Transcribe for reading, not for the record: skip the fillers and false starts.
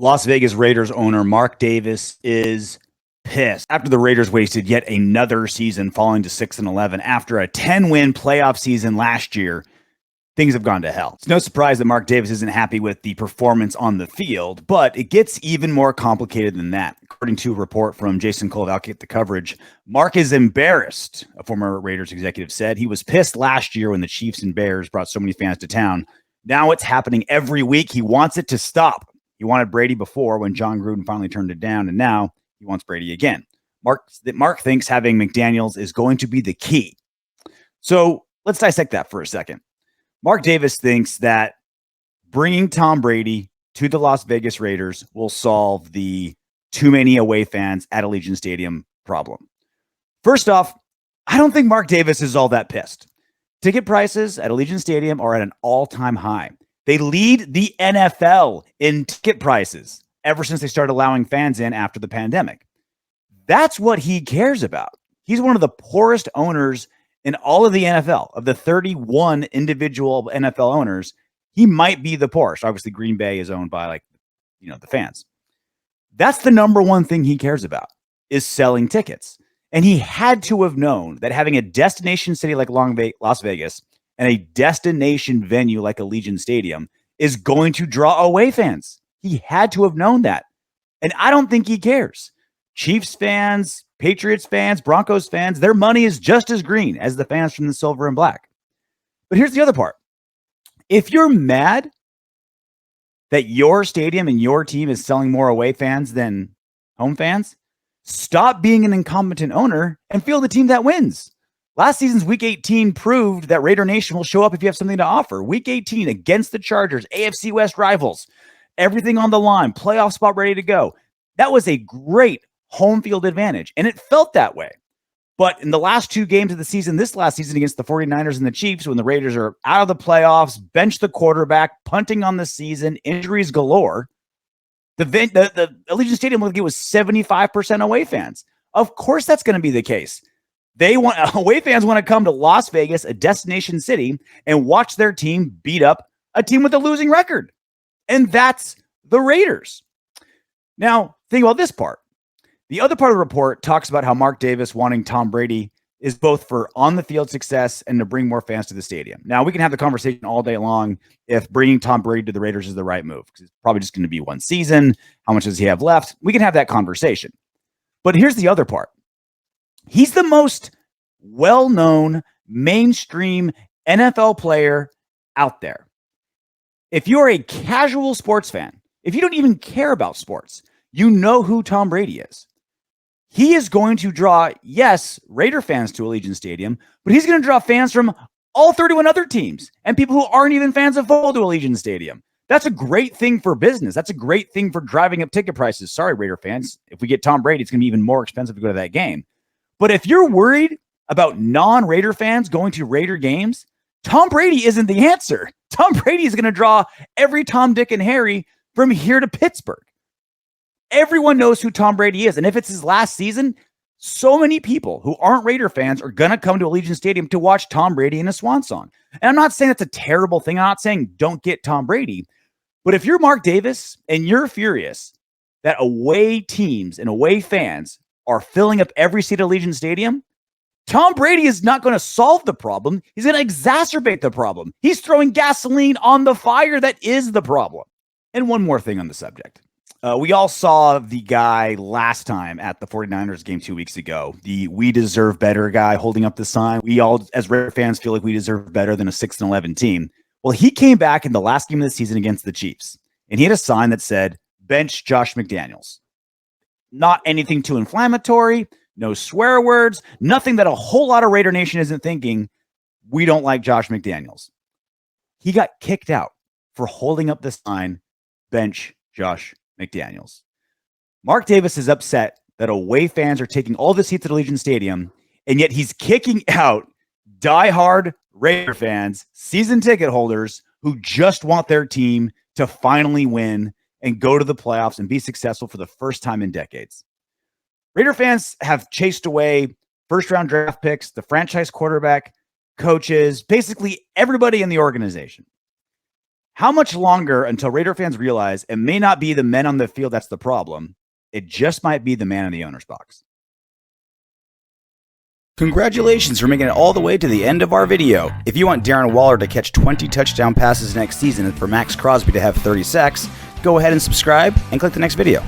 Las Vegas Raiders owner Mark Davis is pissed after the Raiders wasted yet another season, falling to 6-11 after a 10-win playoff season last year. Things have gone to hell. It's no surprise that Mark Davis isn't happy with the performance on the field, but it gets even more complicated than that. According to a report from Jason Cole of Outkick the Coverage, Mark is embarrassed, a former Raiders executive said. He was pissed last year when the Chiefs and Bears brought so many fans to town. Now it's happening every week. He wants it to stop. He wanted Brady before when John Gruden finally turned it down, and now he wants Brady again. Mark thinks having McDaniels is going to be the key. So let's dissect that for a second. Mark Davis thinks that bringing Tom Brady to the Las Vegas Raiders will solve the too many away fans at Allegiant Stadium problem. First off, I don't think Mark Davis is all that pissed. Ticket prices at Allegiant Stadium are at an all-time high. They lead the NFL in ticket prices ever since they started allowing fans in after the pandemic. That's what he cares about. He's one of the poorest owners in all of the NFL. Of the 31 individual NFL owners, he might be the poorest. Obviously, Green Bay is owned by the fans. That's the number one thing he cares about, is selling tickets. And he had to have known that having a destination city like Las Vegas and a destination venue like Allegiant Stadium is going to draw away fans. He had to have known that. And I don't think he cares. Chiefs fans, Patriots fans, Broncos fans, their money is just as green as the fans from the silver and black. But here's the other part. If you're mad that your stadium and your team is selling more away fans than home fans, stop being an incompetent owner and field the team that wins. Last season's Week 18 proved that Raider Nation will show up if you have something to offer. Week 18 against the Chargers, AFC West rivals, everything on the line, playoff spot ready to go. That was a great home field advantage, and it felt that way. But in the last two games of the season, this last season against the 49ers and the Chiefs, when the Raiders are out of the playoffs, bench the quarterback, punting on the season, injuries galore, the Allegiant Stadium looked like it was 75% away fans. Of course that's going to be the case. Away fans want to come to Las Vegas, a destination city, and watch their team beat up a team with a losing record. And that's the Raiders. Now, think about this part. The other part of the report talks about how Mark Davis wanting Tom Brady is both for on-the-field success and to bring more fans to the stadium. Now, we can have the conversation all day long if bringing Tom Brady to the Raiders is the right move, because it's probably just going to be one season. How much does he have left? We can have that conversation. But here's the other part. He's the most well-known mainstream NFL player out there. If you're a casual sports fan, if you don't even care about sports, you know who Tom Brady is. He is going to draw, yes, Raider fans to Allegiant Stadium, but he's going to draw fans from all 31 other teams and people who aren't even fans of football to Allegiant Stadium. That's a great thing for business. That's a great thing for driving up ticket prices. Sorry, Raider fans. If we get Tom Brady, it's going to be even more expensive to go to that game. But if you're worried about non-Raider fans going to Raider games, Tom Brady isn't the answer. Tom Brady is going to draw every Tom, Dick, and Harry from here to Pittsburgh. Everyone knows who Tom Brady is. And if it's his last season, so many people who aren't Raider fans are going to come to Allegiant Stadium to watch Tom Brady in a swan song. And I'm not saying that's a terrible thing. I'm not saying don't get Tom Brady. But if you're Mark Davis and you're furious that away teams and away fans are filling up every seat at Allegiant Stadium, Tom Brady is not going to solve the problem. He's going to exacerbate the problem. He's throwing gasoline on the fire that is the problem. And one more thing on the subject. We all saw the guy last time at the 49ers game 2 weeks ago, the "we deserve better" guy holding up the sign. We all, as Raider fans, feel like we deserve better than a 6-11 team. Well, he came back in the last game of the season against the Chiefs, and he had a sign that said, "Bench Josh McDaniels." Not anything too inflammatory, no swear words, nothing that a whole lot of Raider Nation isn't thinking, we don't like Josh McDaniels. He got kicked out for holding up the sign, "Bench Josh McDaniels." Mark Davis is upset that away fans are taking all the seats at Allegiant Stadium, and yet he's kicking out diehard Raider fans, season ticket holders who just want their team to finally win and go to the playoffs and be successful for the first time in decades. Raider fans have chased away first-round draft picks, the franchise quarterback, coaches, basically everybody in the organization. How much longer until Raider fans realize it may not be the men on the field that's the problem? It just might be the man in the owner's box. Congratulations for making it all the way to the end of our video. If you want Darren Waller to catch 20 touchdown passes next season and for Max Crosby to have 30 sacks, go ahead and subscribe and click the next video.